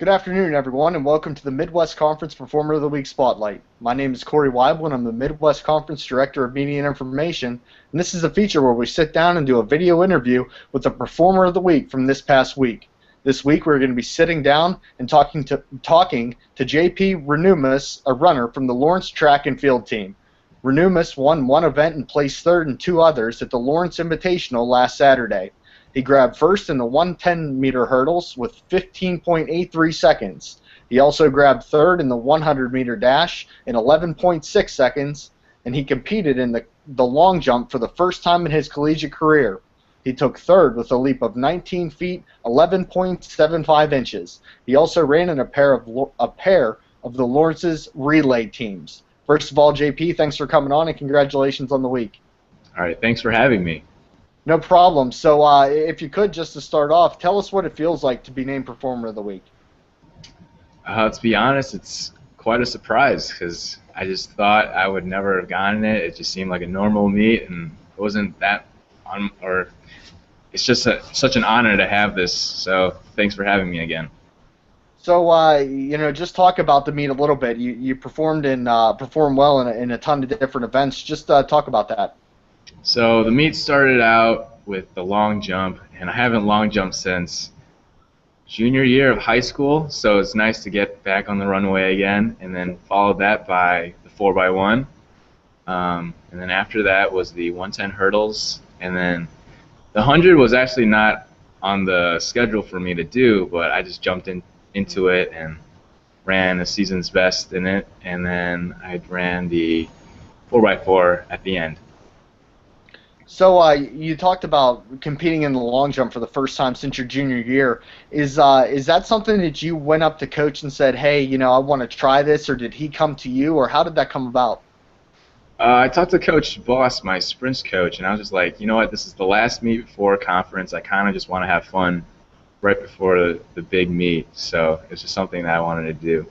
Good afternoon, everyone, and welcome to the Midwest Conference Performer of the Week Spotlight. My name is Corey Weibel, and I'm the Midwest Conference Director of Media and Information, and this is a feature where we sit down and do a video interview with the Performer of the Week from this past week. This week, we're going to be sitting down and talking to JP Ranumas, a runner from the Lawrence track and field team. Ranumas won one event and placed third in two others at the Lawrence Invitational last Saturday. He grabbed first in the 110-meter hurdles with 15.83 seconds. He also grabbed third in the 100-meter dash in 11.6 seconds, and he competed in the long jump for the first time in his collegiate career. He took third with a leap of 19 feet, 11.75 inches. He also ran in a pair of the Lawrence's relay teams. First of all, JP, thanks for coming on, and congratulations on the week. All right, thanks for having me. No problem. So if you could, just to start off, tell us what it feels like to be named Performer of the Week. To be honest, it's quite a surprise because I just thought I would never have gotten it. It just seemed like a normal meet, and it wasn't that it's just such an honor to have this, so thanks for having me again. So, just talk about the meet a little bit. You performed well in a ton of different events. Just talk about that. So the meet started out with the long jump, and I haven't long jumped since junior year of high school, so it's nice to get back on the runway again, and then followed that by the 4x1, and then after that was the 110 hurdles, and then the 100 was actually not on the schedule for me to do, but I just jumped into it and ran the season's best in it, and then I ran the 4x4 at the end. So you talked about competing in the long jump for the first time since your junior year. Is that something that you went up to coach and said, hey, I want to try this, or did he come to you, or how did that come about? I talked to Coach Boss, my sprints coach, and I was just like, you know what, this is the last meet before conference. I kind of just want to have fun right before the big meet, so it's just something that I wanted to do.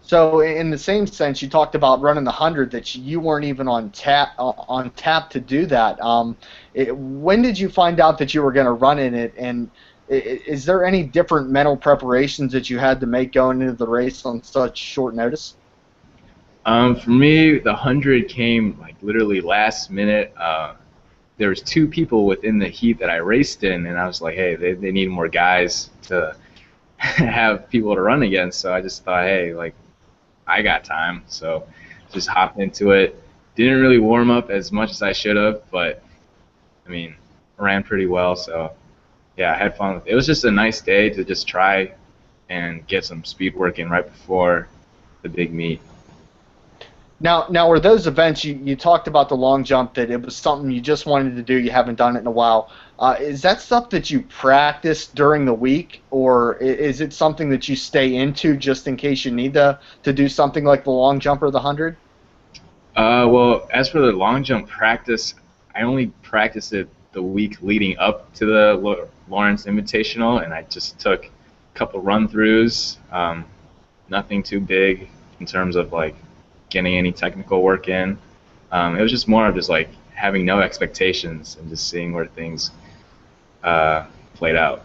So in the same sense, you talked about running the 100, that you weren't even on tap to do that. When did you find out that you were going to run in it, and is there any different mental preparations that you had to make going into the race on such short notice? For me, the 100 came like literally last minute. There was two people within the heat that I raced in, and I was like, hey, they need more guys to have people to run against, so I just thought, hey, like, I got time, so just hopped into it. Didn't really warm up as much as I should have, but I mean, ran pretty well, so yeah, I had fun with it. It was just a nice day to just try and get some speed work in right before the big meet. Now, were those events, you talked about the long jump, that it was something you just wanted to do, you haven't done it in a while. Is that stuff that you practice during the week, or is it something that you stay into just in case you need to do something like the long jump or the 100? Well, as for the long jump practice, I only practiced it the week leading up to the Lawrence Invitational, and I just took a couple run-throughs, nothing too big in terms of like getting any technical work in. It was just more of just like having no expectations and just seeing where things played out.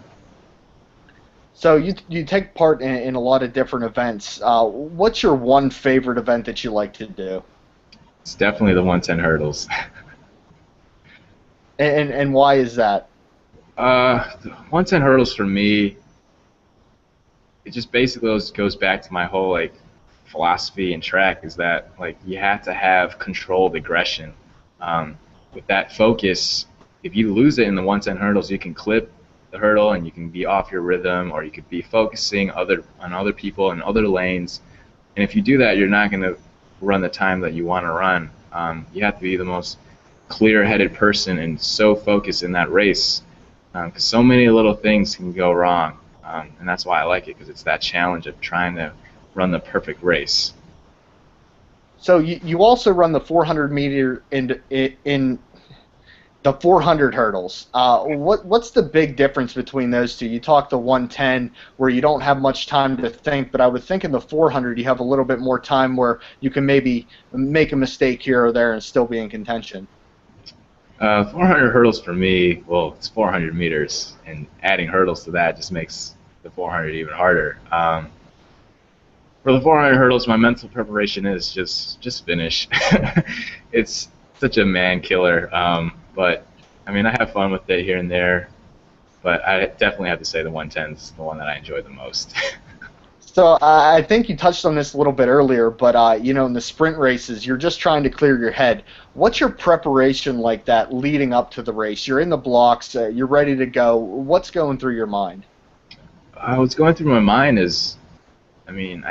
So you take part in a lot of different events. What's your one favorite event that you like to do? It's definitely the 110 hurdles. and why is that? The 110 hurdles for me, it just basically goes back to my whole like philosophy in track, is that like you have to have controlled aggression. With that focus, if you lose it in the 110 hurdles, you can clip the hurdle and you can be off your rhythm, or you could be focusing on other people in other lanes. And if you do that, you're not going to run the time that you want to run. You have to be the most clear-headed person and so focused in that race, because so many little things can go wrong. And that's why I like it, because it's that challenge of trying to run the perfect race. So you also run the 400 meter in the 400 hurdles. What's the big difference between those two? You talk the 110 where you don't have much time to think, but I would think in the 400 you have a little bit more time where you can maybe make a mistake here or there and still be in contention. 400 hurdles for me, well, it's 400 meters, and adding hurdles to that just makes the 400 even harder. For the 400 hurdles, my mental preparation is just finish. It's such a man killer, but I mean I have fun with it here and there. But I definitely have to say the 110 is the one that I enjoy the most. So I think you touched on this a little bit earlier, but you know, in the sprint races, you're just trying to clear your head. What's your preparation like that leading up to the race? You're in the blocks, you're ready to go. What's going through your mind? What's going through my mind is, I mean,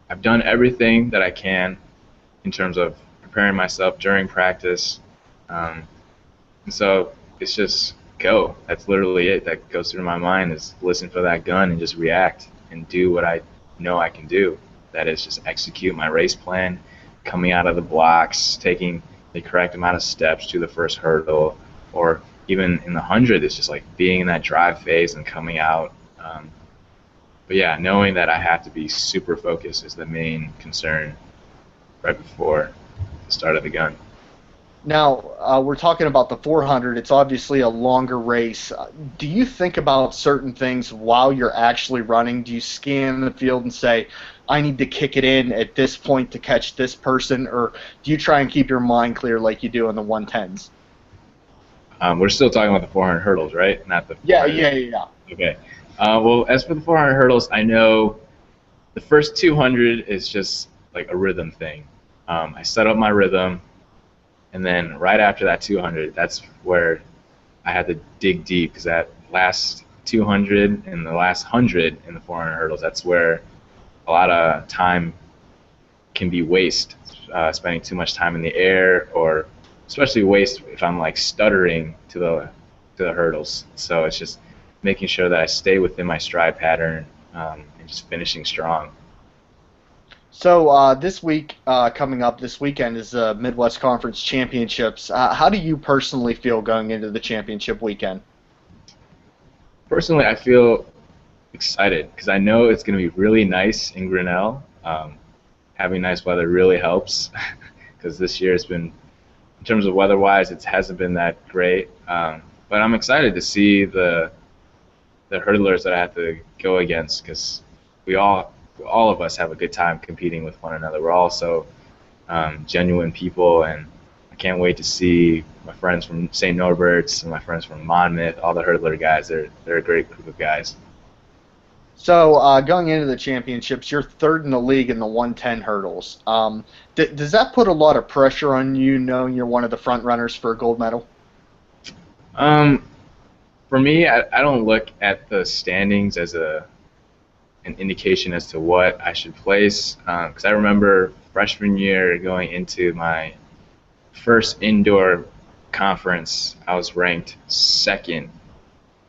I've done everything that I can in terms of preparing myself during practice, and so it's just go. That's literally it. That goes through my mind is listen for that gun and just react and do what I know I can do. That is just execute my race plan, coming out of the blocks, taking the correct amount of steps to the first hurdle, or even in the 100, it's just like being in that drive phase and coming out. But yeah, knowing that I have to be super focused is the main concern right before the start of the gun. Now, we're talking about the 400. It's obviously a longer race. Do you think about certain things while you're actually running? Do you scan the field and say, I need to kick it in at this point to catch this person? Or do you try and keep your mind clear like you do in the 110s? We're still talking about the 400 hurdles, right? Not the 400. Yeah. Okay. Well, as for the 400 hurdles, I know the first 200 is just like a rhythm thing. I set up my rhythm, and then right after that 200, that's where I had to dig deep, because that last 200 and the last 100 in the 400 hurdles, that's where a lot of time can be waste, spending too much time in the air, or especially waste if I'm like stuttering to the hurdles. So it's just making sure that I stay within my stride pattern, and just finishing strong. So this week, coming up this weekend, is the Midwest Conference Championships. How do you personally feel going into the championship weekend? Personally, I feel excited because I know it's going to be really nice in Grinnell. Having nice weather really helps because this year it's been, in terms of weather-wise, it hasn't been that great. But I'm excited to see the hurdlers that I have to go against, because all of us have a good time competing with one another. We're all so genuine people, and I can't wait to see my friends from St. Norbert's and my friends from Monmouth, all the hurdler guys. They're a great group of guys. So going into the championships, you're third in the league in the 110 hurdles. Does that put a lot of pressure on you, knowing you're one of the front runners for a gold medal? For me, I don't look at the standings as an indication as to what I should place, because I remember freshman year going into my first indoor conference, I was ranked second,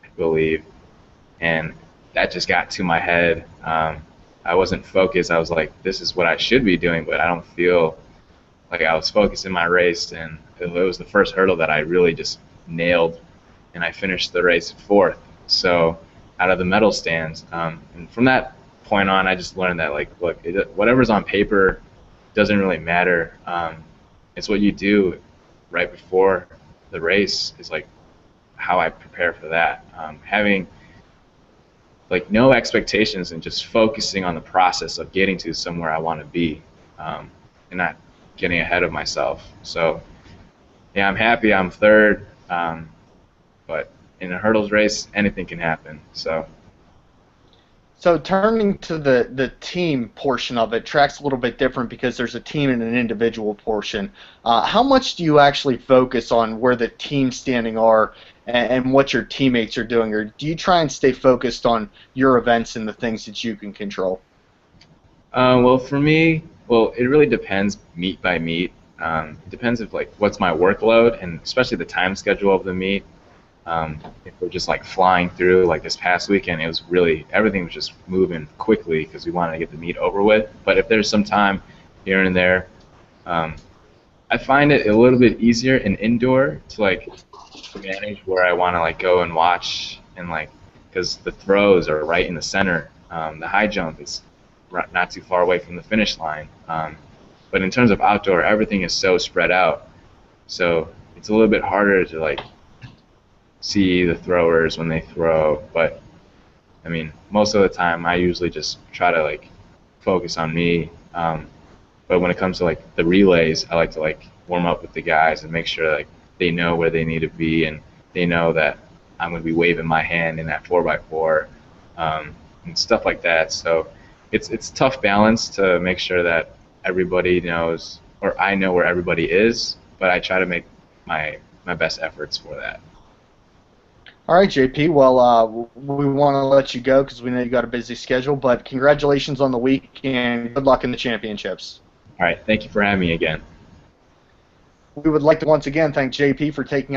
I believe, and that just got to my head. I wasn't focused. I was like, this is what I should be doing, but I don't feel like I was focused in my race, and it was the first hurdle that I really just nailed, and I finished the race fourth. So out of the medal stands, and from that point on, I just learned that, like, look, whatever's on paper doesn't really matter. It's what you do right before the race is like how I prepare for that. Having like no expectations and just focusing on the process of getting to somewhere I want to be, and not getting ahead of myself. So yeah, I'm happy I'm third, but in a hurdles race, anything can happen. So turning to the team portion of it, track's a little bit different because there's a team and an individual portion. How much do you actually focus on where the team standing are and what your teammates are doing, or do you try and stay focused on your events and the things that you can control? Well, for me, it really depends meet by meet. It depends if like what's my workload, and especially the time schedule of the meet. If we're just like flying through, like this past weekend, it was really, everything was just moving quickly because we wanted to get the meet over with. But if there's some time here and there, I find it a little bit easier in indoor to like manage where I want to like go and watch, and like, because the throws are right in the center. The high jump is not too far away from the finish line. But in terms of outdoor, everything is so spread out, so it's a little bit harder to like see the throwers when they throw. But I mean, most of the time I usually just try to like focus on me. But when it comes to like the relays, I like to like warm up with the guys and make sure like they know where they need to be and they know that I'm going to be waving my hand in that 4x4 and stuff like that. So it's tough balance to make sure that everybody knows or I know where everybody is, but I try to make my best efforts for that. All right, JP. Well, we want to let you go because we know you got a busy schedule, but congratulations on the week and good luck in the championships. All right, thank you for having me again. We would like to once again thank JP for taking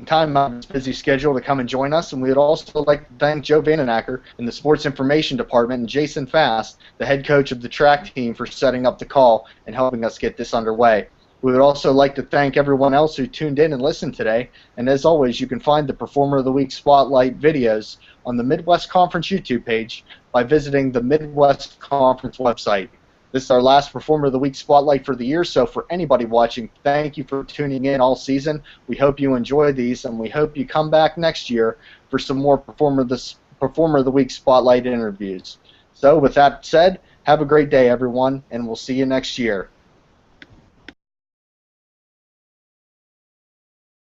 time out of his busy schedule to come and join us, and we would also like to thank Joe Vandenacker in the Sports Information Department and Jason Fast, the head coach of the track team, for setting up the call and helping us get this underway. We would also like to thank everyone else who tuned in and listened today, and as always, you can find the Performer of the Week Spotlight videos on the Midwest Conference YouTube page by visiting the Midwest Conference website. This is our last Performer of the Week Spotlight for the year, so for anybody watching, thank you for tuning in all season. We hope you enjoy these, and we hope you come back next year for some more Performer of the Week Spotlight interviews. So with that said, have a great day, everyone, and we'll see you next year.